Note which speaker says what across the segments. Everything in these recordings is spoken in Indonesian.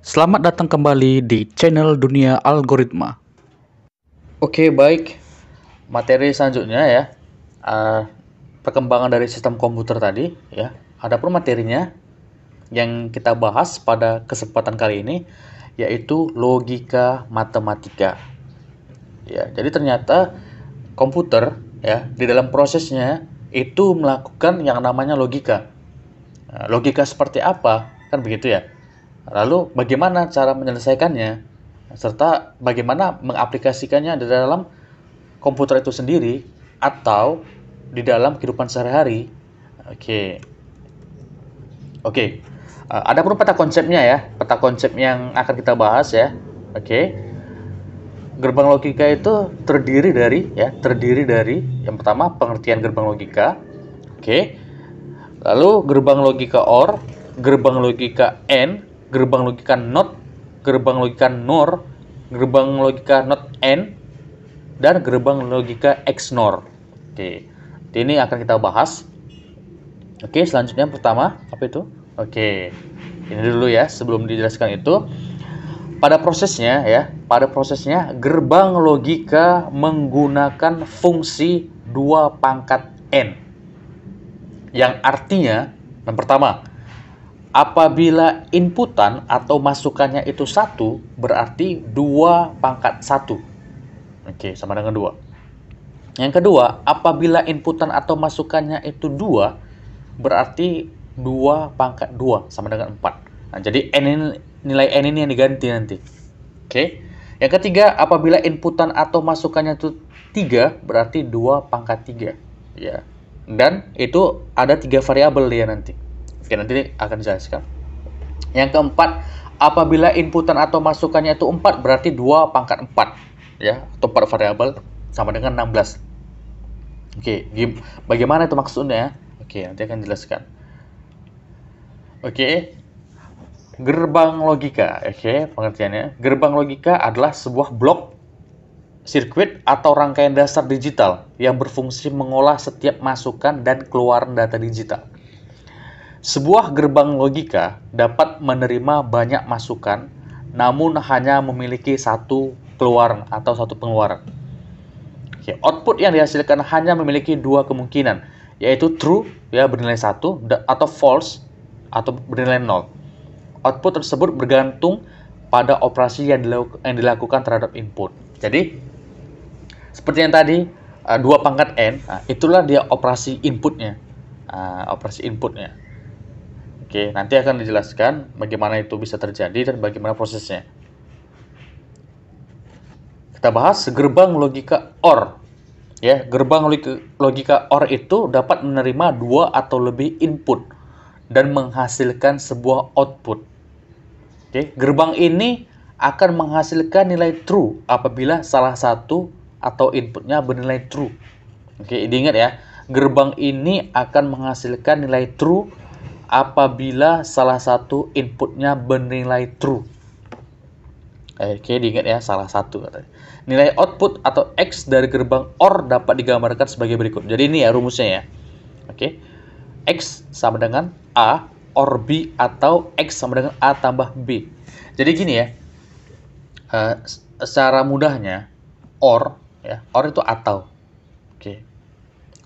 Speaker 1: Selamat datang kembali di channel Dunia Algoritma.
Speaker 2: Oke, baik. Materi selanjutnya ya, perkembangan dari sistem komputer tadi ya. Adapun materinya yang kita bahas pada kesempatan kali ini yaitu logika matematika. Ya, jadi ternyata komputer ya di dalam prosesnya itu melakukan yang namanya logika. Nah, logika seperti apa? Kan begitu ya. Lalu bagaimana cara menyelesaikannya? Serta bagaimana mengaplikasikannya di dalam komputer itu sendiri atau di dalam kehidupan sehari-hari. Oke. Oke. Ada pun peta konsepnya ya, peta konsep yang akan kita bahas ya. Oke. Gerbang logika itu terdiri dari yang pertama pengertian gerbang logika. Oke. Lalu gerbang logika OR, gerbang logika AND, gerbang logika NOT, gerbang logika NOR, gerbang logika NOT AND, dan gerbang logika XNOR. Oke, ini akan kita bahas. Oke, selanjutnya pertama apa itu? Oke, ini dulu ya sebelum dijelaskan itu. Pada prosesnya gerbang logika menggunakan fungsi 2 pangkat N. Yang artinya, yang pertama, apabila inputan atau masukannya itu 1, berarti 2 pangkat 1. Oke, sama dengan 2. Yang kedua, apabila inputan atau masukannya itu 2, berarti 2 pangkat 2 sama dengan 4. Nah, jadi nilai N ini yang diganti nanti. Oke. Yang ketiga, apabila inputan atau masukannya itu 3, berarti 2 pangkat 3. Ya. Dan itu ada 3 variabel dia nanti. Oke, nanti akan dijelaskan. Yang keempat, apabila inputan atau masukannya itu 4, berarti 2 pangkat 4. Ya, atau 4 variabel sama dengan 16. Oke, bagaimana itu maksudnya? Oke, nanti akan dijelaskan. Oke. Gerbang logika, oke, pengertiannya. Gerbang logika adalah sebuah blok sirkuit atau rangkaian dasar digital yang berfungsi mengolah setiap masukan dan keluaran data digital. Sebuah gerbang logika dapat menerima banyak masukan, namun hanya memiliki satu keluaran atau satu pengeluaran. Oke, output yang dihasilkan hanya memiliki 2 kemungkinan, yaitu true ya bernilai 1 atau false atau bernilai 0. Output tersebut bergantung pada operasi yang dilakukan terhadap input. Jadi, seperti yang tadi, 2 pangkat N, itulah dia operasi inputnya. Oke, nanti akan dijelaskan bagaimana itu bisa terjadi dan bagaimana prosesnya. Kita bahas gerbang logika OR. Ya, gerbang logika OR itu dapat menerima 2 atau lebih input dan menghasilkan sebuah output. Oke, gerbang ini akan menghasilkan nilai true apabila salah satu atau inputnya bernilai true. Oke, diingat ya, gerbang ini akan menghasilkan nilai true apabila salah satu inputnya bernilai true. Oke, diingat ya, salah satu katanya. Nilai output atau X dari gerbang OR dapat digambarkan sebagai berikut. Jadi ini ya rumusnya ya. Oke, X sama dengan A OR B atau X sama dengan A tambah B. Jadi gini ya, secara mudahnya OR itu atau. Oke.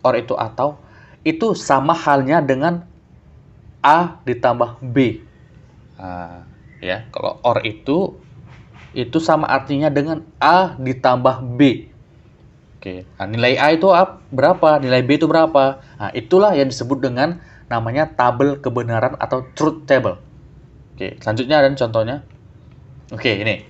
Speaker 2: OR itu atau, itu sama halnya dengan A ditambah B. Ya, kalau OR itu sama artinya dengan A ditambah B. Oke, nah, nilai A itu berapa? Nilai B itu berapa? Nah, itulah yang disebut dengan namanya tabel kebenaran atau truth table. Oke, selanjutnya ada contohnya. Oke, ini.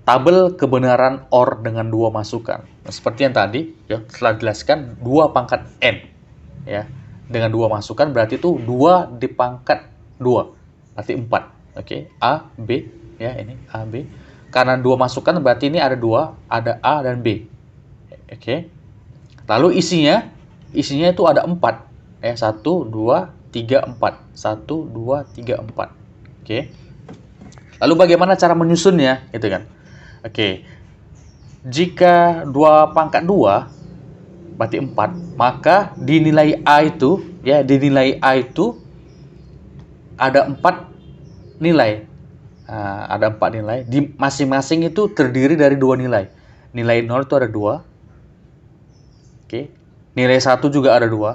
Speaker 2: Tabel kebenaran OR dengan 2 masukan. Nah, seperti yang tadi, ya, setelah dijelaskan 2 pangkat N. Ya, dengan 2 masukan berarti itu 2 dipangkat 2. Berarti 4. Oke, A, B. Ya, ini A, B. Karena 2 masukan berarti ini ada 2, ada A dan B. Oke. Lalu isinya itu ada 4. 1, 2, 3, 4. 1, 2, 3, 4. Oke. Lalu bagaimana cara menyusunnya? Gitu kan. Oke. Jika 2 pangkat 2 berarti 4, maka dinilai A itu ada 4 nilai. Ada 4 nilai. Di masing-masing itu terdiri dari 2 nilai. Nilai 0 itu ada 2. Oke. Nilai 1 juga ada 2.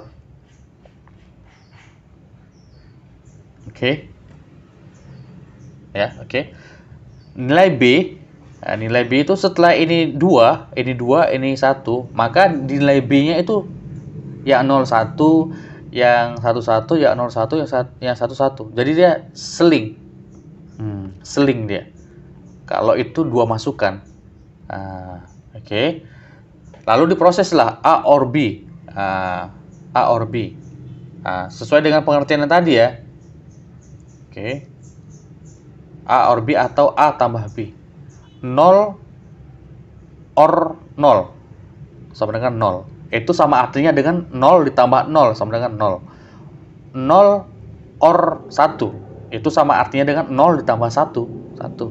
Speaker 2: Oke. Ya, oke. Nilai B. Nilai B itu setelah ini 2, ini 2, ini 1, maka nilai B-nya itu yang 01, yang 11, yang 01, yang 11. Jadi dia seling. Seling dia. Kalau itu 2 masukan. Oke. Lalu diproseslah A or B. A or B. Sesuai dengan pengertian yang tadi ya. Oke. A or B atau A tambah B. 0 or 0 sama dengan 0. Itu sama artinya dengan 0 ditambah 0 sama dengan 0. 0 or 1. Itu sama artinya dengan 0 ditambah 1. 1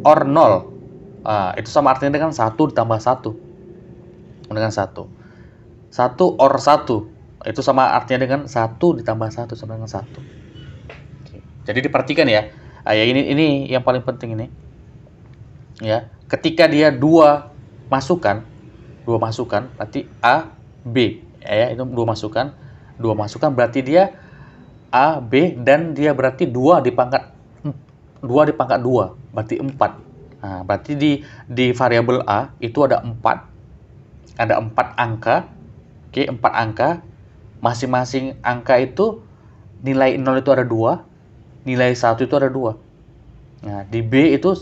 Speaker 2: or 0. Itu sama artinya dengan 1 ditambah 1. Dengan 1. 1 or 1. Itu sama artinya dengan 1 ditambah 1 sama dengan 1. Oke. Jadi diperhatikan ya. Ini yang paling penting ini. Ya, ketika dia 2 masukan berarti A, B. Ya, itu 2 masukan. 2 masukan berarti dia A, B, dan dia berarti 2 dipangkat 2, berarti 4. Berarti di variabel A itu ada 4. Ada 4 angka. Oke, 4 angka. Masing-masing angka itu nilai 0 itu ada 2, nilai 1 itu ada 2. Nah, di B itu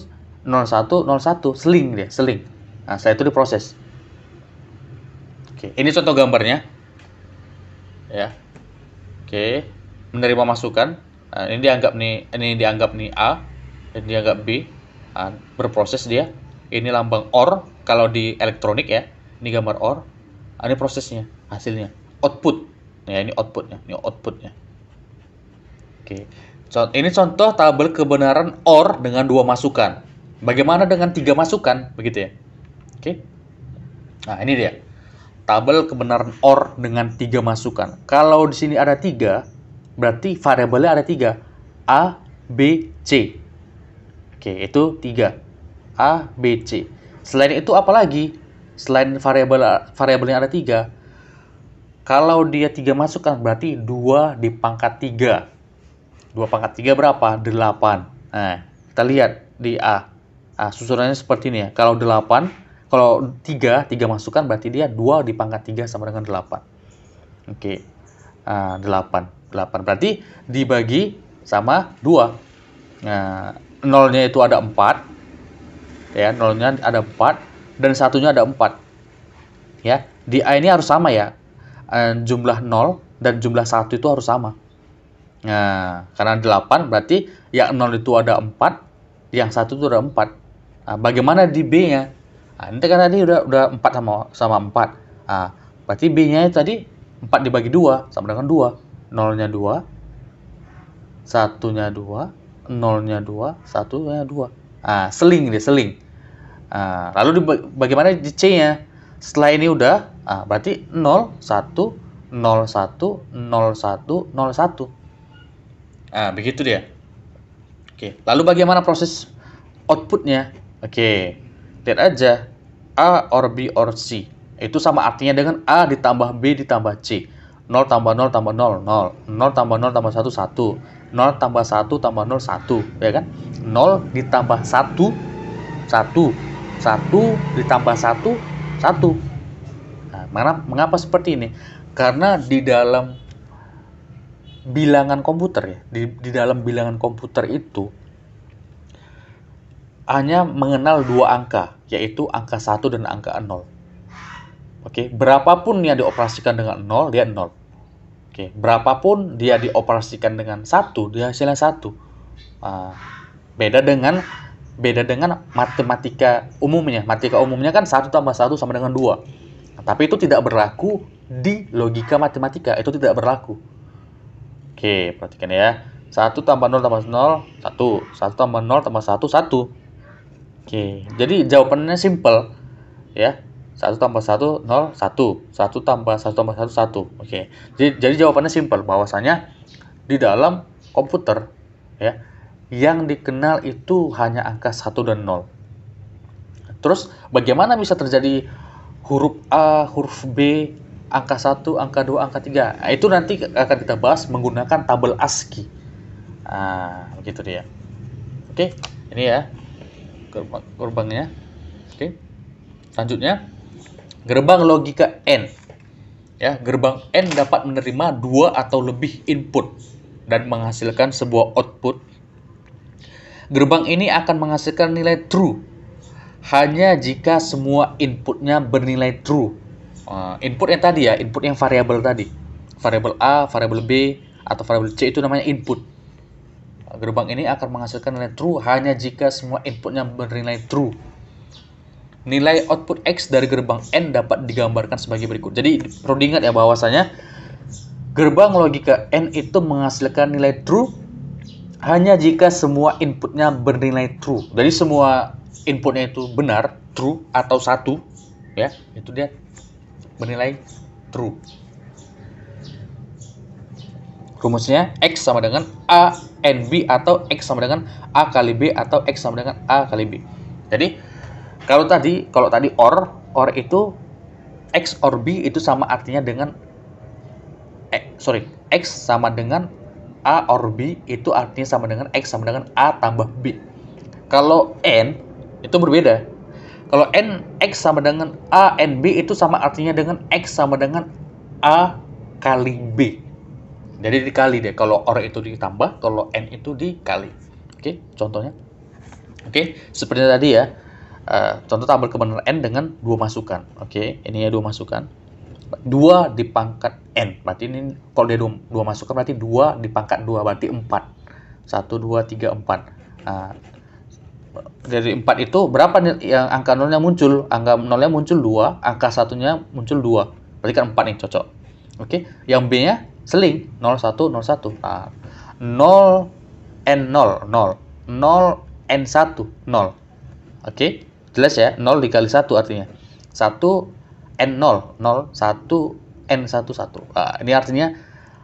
Speaker 2: 01, 01, seling dia, seling. Setelah itu diproses. Oke, ini contoh gambarnya. Ya. Oke, menerima masukan. Ini dianggap nih A, ini dianggap B. Berproses dia. Ini lambang OR kalau di elektronik ya. Ini gambar OR. Ini prosesnya, hasilnya. Output. Ya, ini outputnya. Ini outputnya. Oke. Ini contoh tabel kebenaran OR dengan 2 masukan. Bagaimana dengan 3 masukan? Begitu ya. Oke. Nah, ini dia. Tabel kebenaran OR dengan 3 masukan. Kalau di sini ada 3, berarti variabelnya ada 3. A, B, C. Oke, itu 3. A, B, C. Selain itu apa lagi? Selain variabelnya ada 3. Kalau dia 3 masukan, berarti 2 dipangkat 3. 2 pangkat 3 berapa? 8. Nah, kita lihat di A. Susunannya seperti ini ya. Kalau 8, kalau 3 masukan berarti dia 2 dipangkat 3 sama dengan 8. Oke. 8 berarti dibagi sama 2. Nah, nolnya itu ada 4. Ya, nolnya ada 4 dan satunya ada 4. Ya, di A ini harus sama ya. Jumlah 0 dan jumlah 1 itu harus sama. Nah, karena 8 berarti yang 0 itu ada 4, yang 1 itu ada 4. Bagaimana di B-nya? Ini kan tadi udah 4 sama 4. Berarti B-nya tadi 4 dibagi 2 sama dengan 2. 0-nya 2, 1-nya 2, 0-nya 2, 1-nya 2. Seling dia, seling. Lalu bagaimana di C-nya? Setelah ini udah, berarti 0, 1, 0, 1, 0, 1, 0, 1. Begitu dia. Oke, lalu bagaimana proses outputnya? Oke, lihat aja. A or B or C. Itu sama artinya dengan A ditambah B ditambah C. 0 tambah 0 tambah 0, 0. 0 tambah 0 tambah 1, 1. 0 tambah 1 tambah 0, 1. Ya kan? 0 ditambah 1, 1. 1 ditambah 1, 1. Mengapa seperti ini? Karena di dalam bilangan komputer ya, di dalam bilangan komputer itu hanya mengenal 2 angka, yaitu angka 1 dan angka 0. Oke, berapapun yang dioperasikan dengan 0, dia 0. Oke, berapapun dia dioperasikan dengan 1, dia hasilnya 1. Beda dengan matematika umumnya. Matematika umumnya kan 1 tambah 1 sama dengan 2. Tapi itu tidak berlaku di logika matematika, itu tidak berlaku. Oke, perhatikan ya. 1 tambah 0 tambah 0, 1. 1 tambah 0 tambah 1, 1. Oke, jadi jawabannya simple. Ya, 1 tambah 1, 0, 1. 1 tambah 1 tambah 1, 1. Oke, jadi jawabannya simple. Bahwasanya di dalam komputer, ya, yang dikenal itu hanya angka 1 dan 0. Terus bagaimana bisa terjadi huruf A, huruf B, angka 1, angka 2, angka 3? Nah, itu nanti akan kita bahas menggunakan tabel ASCII. Begitu dia. Oke, ini ya gerbangnya. Oke. Selanjutnya, gerbang logika N. Ya, gerbang N dapat menerima 2 atau lebih input dan menghasilkan sebuah output. Gerbang ini akan menghasilkan nilai true hanya jika semua inputnya bernilai true. Input yang tadi ya, input yang variabel tadi. Variabel A, variabel B, atau variabel C itu namanya input. Gerbang ini akan menghasilkan nilai true hanya jika semua inputnya bernilai true. Nilai output X dari gerbang N dapat digambarkan sebagai berikut. Jadi perlu diingat ya bahwasanya gerbang logika N itu menghasilkan nilai true hanya jika semua inputnya bernilai true. Jadi semua inputnya itu benar, true atau 1, ya, itu dia bernilai true. Rumusnya X sama dengan A N B atau X sama dengan A kali B atau X sama dengan A kali B. Jadi kalau tadi OR itu X OR B itu sama artinya dengan X sama dengan A OR B itu artinya sama dengan X sama dengan A tambah B. Kalau N itu berbeda. Kalau X sama dengan A N B itu sama artinya dengan X sama dengan A kali B. Jadi dikali deh. Kalau OR itu ditambah, kalau N itu dikali. Oke, contohnya. Oke, seperti tadi ya. Contoh tabel kebenaran N dengan 2 masukan. Oke, ini ya 2 masukan. 2 di pangkat N. Berarti ini kalau dia 2 masukan berarti 2 di pangkat 2 berarti 4. 1 2 3 4. Dari 4 itu berapa yang angka nolnya muncul? Angka nolnya muncul 2, angka satunya muncul 2. Berarti kan 4 nih cocok. Oke, yang B-nya seling 0 1 0 1. 0 N 0 0. 0 N 1 0. Oke, jelas ya? 0 dikali 1 artinya 1 N 0 0 1 N 1 1. Ini artinya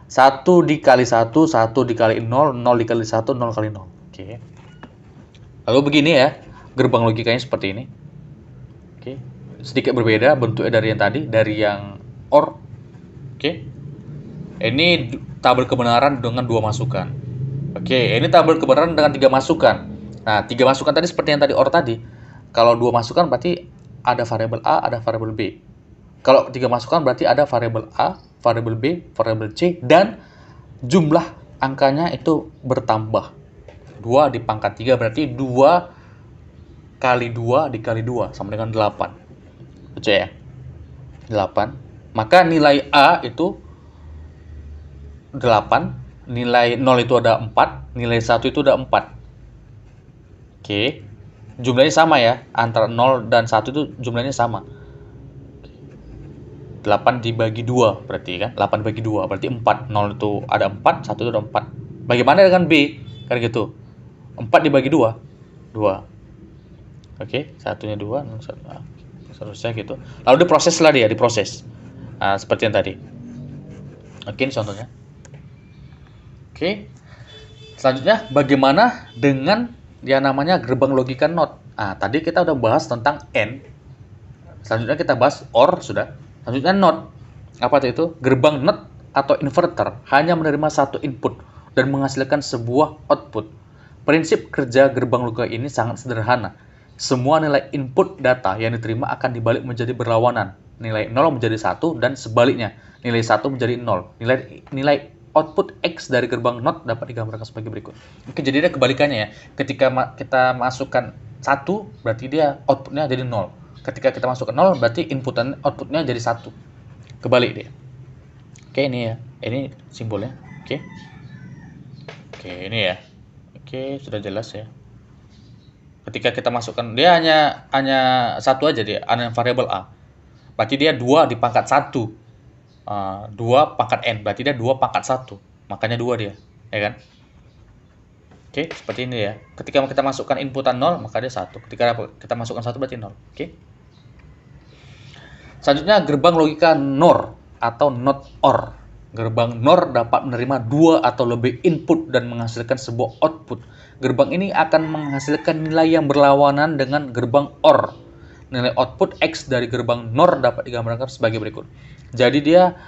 Speaker 2: 1 dikali 1 1 dikali 0 0 dikali 1 0 kali 0. Oke. Lalu begini ya, gerbang logikanya seperti ini. Oke, sedikit berbeda bentuknya dari yang tadi, dari yang OR. Oke, ini tabel kebenaran dengan 2 masukan. Oke, ini tabel kebenaran dengan 3 masukan. Nah, 3 masukan tadi seperti yang tadi OR tadi. Kalau 2 masukan berarti ada variabel A, ada variabel B. Kalau 3 masukan berarti ada variabel A, variabel B, variabel C, dan jumlah angkanya itu bertambah. 2 di pangkat 3 berarti 2 kali 2 dikali 2 sama dengan 8. Baca ya? 8. Maka nilai A itu 8. Nilai 0 itu ada 4. Nilai 1 itu ada 4. Oke. Jumlahnya sama ya. Antara 0 dan 1 itu jumlahnya sama. 8 dibagi 2 berarti kan? 8 dibagi 2 berarti 4. 0 itu ada 4, 1 itu ada 4. Bagaimana dengan B? Kan gitu. 4 dibagi 2 2. Oke, satunya 2 seterusnya gitu. Lalu diproses lah diproses. Seperti yang tadi. Oke, ini contohnya. Oke. Selanjutnya bagaimana dengan yang namanya gerbang logika NOT? Tadi kita udah bahas tentang N. Selanjutnya kita bahas OR sudah. Selanjutnya NOT. Apa itu? Gerbang NOT atau inverter hanya menerima satu input dan menghasilkan sebuah output. Prinsip kerja gerbang logika ini sangat sederhana. Semua nilai input data yang diterima akan dibalik menjadi berlawanan. Nilai 0 menjadi 1 dan sebaliknya. Nilai 1 menjadi 0. Nilai output X dari gerbang NOT dapat digambarkan sebagai berikut. Oke, jadi dia kebalikannya ya. Ketika kita masukkan 1, berarti dia outputnya jadi 0. Ketika kita masukkan 0, berarti outputnya jadi 1. Kebalik dia. Oke, ini ya. Ini simbolnya. Oke. Oke, ini ya. Oke, sudah jelas ya. Ketika kita masukkan, dia hanya satu aja dia, hanya variabel A. Berarti dia 2 di pangkat 1. 2 pangkat N, berarti dia 2 pangkat 1. Makanya 2 dia, ya kan? Oke, seperti ini ya. Ketika kita masukkan inputan 0, maka dia 1. Ketika kita masukkan 1 berarti 0. Oke. Selanjutnya gerbang logika NOR atau NOT OR. Gerbang NOR dapat menerima 2 atau lebih input dan menghasilkan sebuah output. Gerbang ini akan menghasilkan nilai yang berlawanan dengan gerbang OR. Nilai output X dari gerbang NOR dapat digambarkan sebagai berikut. Jadi dia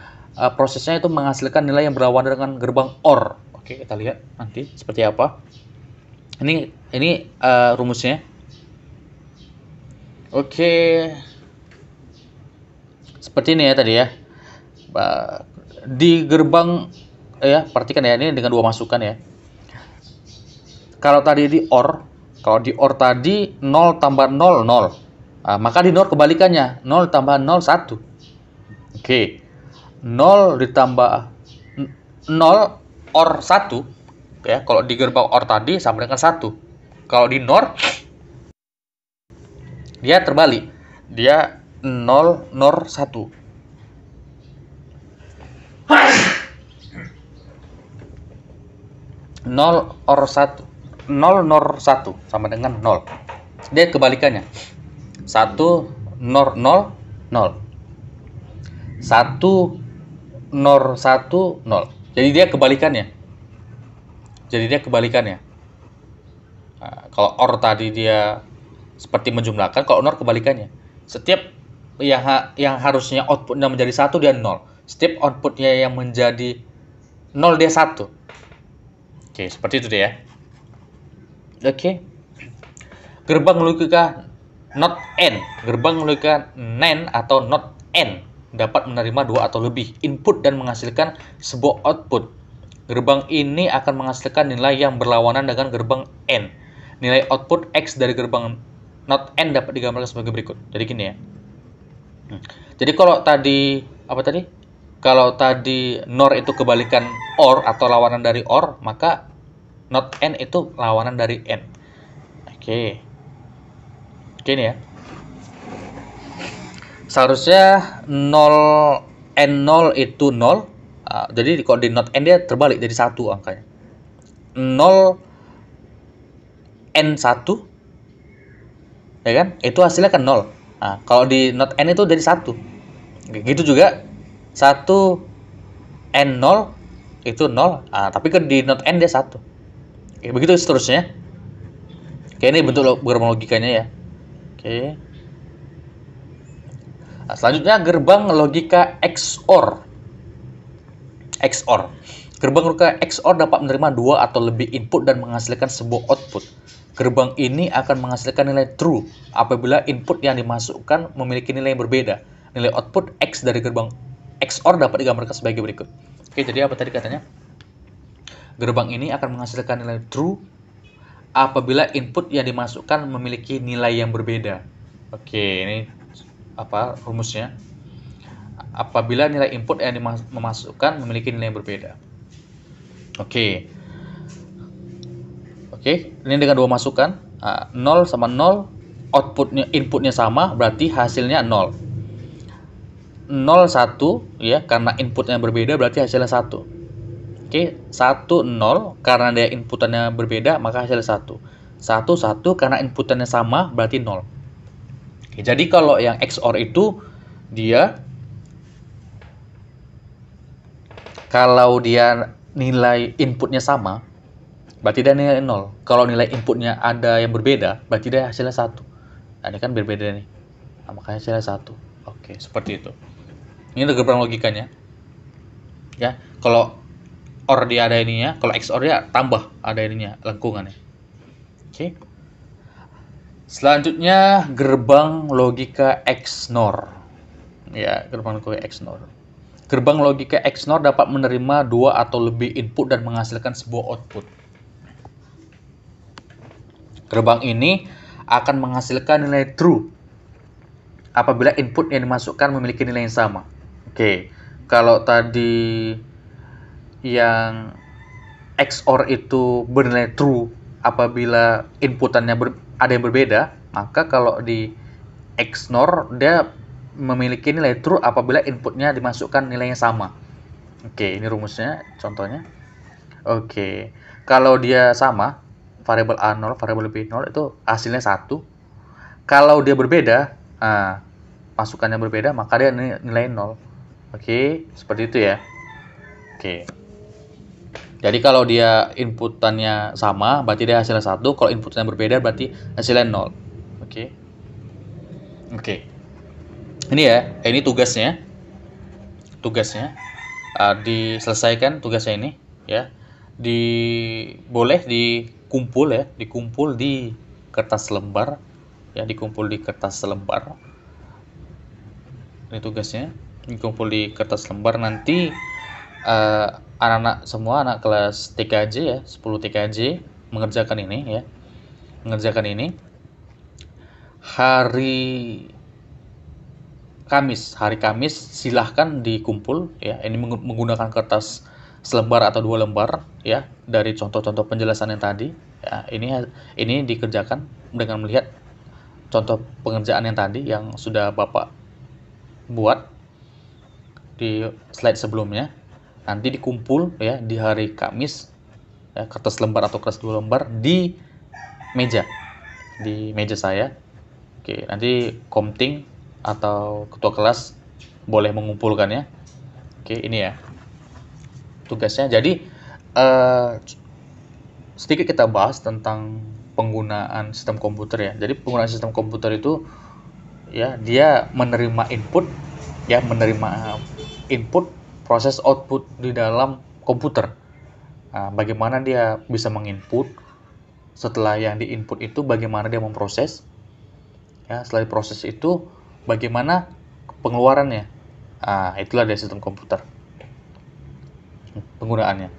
Speaker 2: prosesnya itu menghasilkan nilai yang berlawanan dengan gerbang OR. Oke, kita lihat nanti seperti apa. Ini rumusnya. Oke. Seperti ini ya tadi ya. Di gerbang ya, perhatikan ya, ini dengan 2 masukan ya. Kalau tadi di OR, kalau di OR tadi 0 tambah 0, 0. Maka di NOR kebalikannya, 0 tambah 0, 1. Oke. 0 ditambah 0 OR 1 ya. Kalau di gerbang OR tadi sama dengan 1. Kalau di NOR dia terbalik. Dia 0 NOR 1. 0 OR 1. 0 NOR 1 sama dengan 0. Dia kebalikannya. 1 NOR 0, 0. 1 NOR 1, 0. Jadi dia kebalikannya. Kalau OR tadi dia seperti menjumlahkan, kalau NOR kebalikannya. Setiap yang harusnya outputnya menjadi 1 dia 0. Setiap outputnya yang menjadi 0 dia 1. Oke, seperti itu deh ya. Oke. Gerbang logika NOT AND. Gerbang logika NAND atau NOT AND dapat menerima 2 atau lebih input dan menghasilkan sebuah output. Gerbang ini akan menghasilkan nilai yang berlawanan dengan gerbang AND. Nilai output X dari gerbang NOT AND dapat digambarkan sebagai berikut. Jadi gini ya. Jadi kalau tadi Kalau tadi NOR itu kebalikan OR atau lawanan dari OR, maka NOT AND itu lawanan dari AND. Oke. Ini ya. Seharusnya 0 N0 itu 0. Jadi kalau di NOT AND dia terbalik jadi 1 angkanya. 0 N1 ya kan? Itu hasilnya kan 0. Kalau di NOT AND itu jadi 1. Gitu juga 1 N0 itu 0. Tapi kan di NOT AND dia 1. Oke, begitu seterusnya. Oke, ini bentuk gerbang logikanya ya. Oke. Selanjutnya gerbang logika XOR. Gerbang logika XOR dapat menerima 2 atau lebih input dan menghasilkan sebuah output. Gerbang ini akan menghasilkan nilai true apabila input yang dimasukkan memiliki nilai yang berbeda. Nilai output X dari gerbang XOR dapat digambarkan sebagai berikut. Oke, jadi apa tadi katanya? Gerbang ini akan menghasilkan nilai true apabila input yang dimasukkan memiliki nilai yang berbeda. Oke, ini rumusnya? Apabila nilai input yang dimasukkan memiliki nilai yang berbeda. Oke, ini dengan 2 masukan. 0 sama 0, inputnya sama, berarti hasilnya 0. 0, 1 ya, karena inputnya berbeda berarti hasilnya 1. Oke, 1, 0 karena dia inputannya berbeda maka hasilnya 1. 1, 1 karena inputannya sama berarti 0. Oke, jadi kalau yang XOR itu kalau dia nilai inputnya sama berarti dia nilai 0. Kalau nilai inputnya ada yang berbeda berarti dia hasilnya 1. Ini kan berbeda nih. Makanya hasilnya 1. Oke, seperti itu. Ini gerbang logikanya. Ya, kalau OR dia ada ininya, kalau XOR dia tambah ada ininya, lengkungannya. Oke. Selanjutnya gerbang logika XNOR. Ya, gerbang logika XNOR. Gerbang logika XNOR dapat menerima 2 atau lebih input dan menghasilkan sebuah output. Gerbang ini akan menghasilkan nilai true apabila input yang dimasukkan memiliki nilai yang sama. Oke, kalau tadi yang XOR itu bernilai true apabila inputannya ada yang berbeda, maka kalau di XNOR dia memiliki nilai true apabila inputnya dimasukkan nilainya sama. Oke, ini rumusnya, contohnya. Oke, kalau dia sama, variabel A0, variabel B0 itu hasilnya 1. Kalau dia berbeda, masukannya berbeda, maka dia nilai 0. Oke, seperti itu ya. Oke. Jadi kalau dia inputannya sama, berarti dia hasilnya 1. Kalau inputannya berbeda, berarti hasilnya 0. Oke. Oke. Ini ya, ini tugasnya. Diselesaikan tugasnya ini ya. Boleh dikumpul di kertas lembar ya, dikumpul di kertas lembar. Ini tugasnya, dikumpul di kertas lembar. Nanti anak-anak semua, anak kelas TKJ ya, 10 TKJ mengerjakan ini ya. Mengerjakan ini hari Kamis silahkan dikumpul ya. Ini menggunakan kertas selembar atau 2 lembar ya, dari contoh-contoh penjelasan yang tadi ya. Ini dikerjakan dengan melihat contoh pengerjaan yang tadi yang sudah Bapak buat di slide sebelumnya. Nanti dikumpul ya di hari Kamis ya, kertas lembar atau kertas 2 lembar di meja saya. Oke, nanti komting atau ketua kelas boleh mengumpulkannya. Oke, ini ya tugasnya. Jadi sedikit kita bahas tentang penggunaan sistem komputer ya. Jadi penggunaan sistem komputer itu ya, dia menerima input proses output di dalam komputer. Nah, bagaimana dia bisa menginput, setelah yang diinput itu bagaimana dia memproses ya, setelah diproses itu bagaimana pengeluarannya. Nah, itulah dari sistem komputer penggunaannya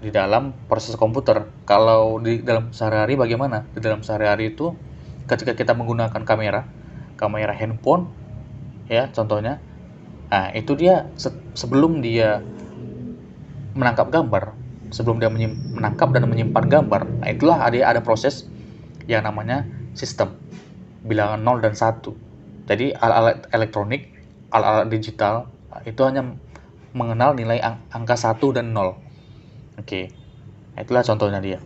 Speaker 2: di dalam proses komputer. Kalau di dalam sehari-hari bagaimana? Di dalam sehari-hari itu ketika kita menggunakan kamera handphone ya contohnya. Nah, itu dia sebelum dia menangkap gambar, sebelum dia menangkap dan menyimpan gambar. Nah, itulah ada proses yang namanya sistem bilangan 0 dan 1. Jadi alat-alat elektronik, alat-alat digital itu hanya mengenal nilai angka 1 dan 0. Oke. Nah, itulah contohnya dia.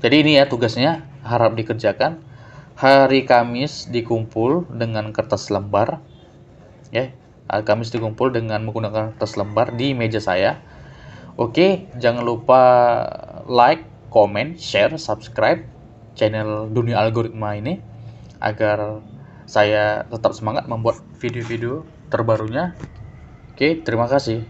Speaker 2: Jadi ini ya tugasnya, harap dikerjakan. Hari Kamis dikumpul dengan kertas lembar ya. Kamis dikumpul dengan menggunakan kertas lembar di meja saya. Oke, jangan lupa like, comment, share, subscribe channel Dunia Algoritma ini agar saya tetap semangat membuat video-video terbarunya. Oke, terima kasih.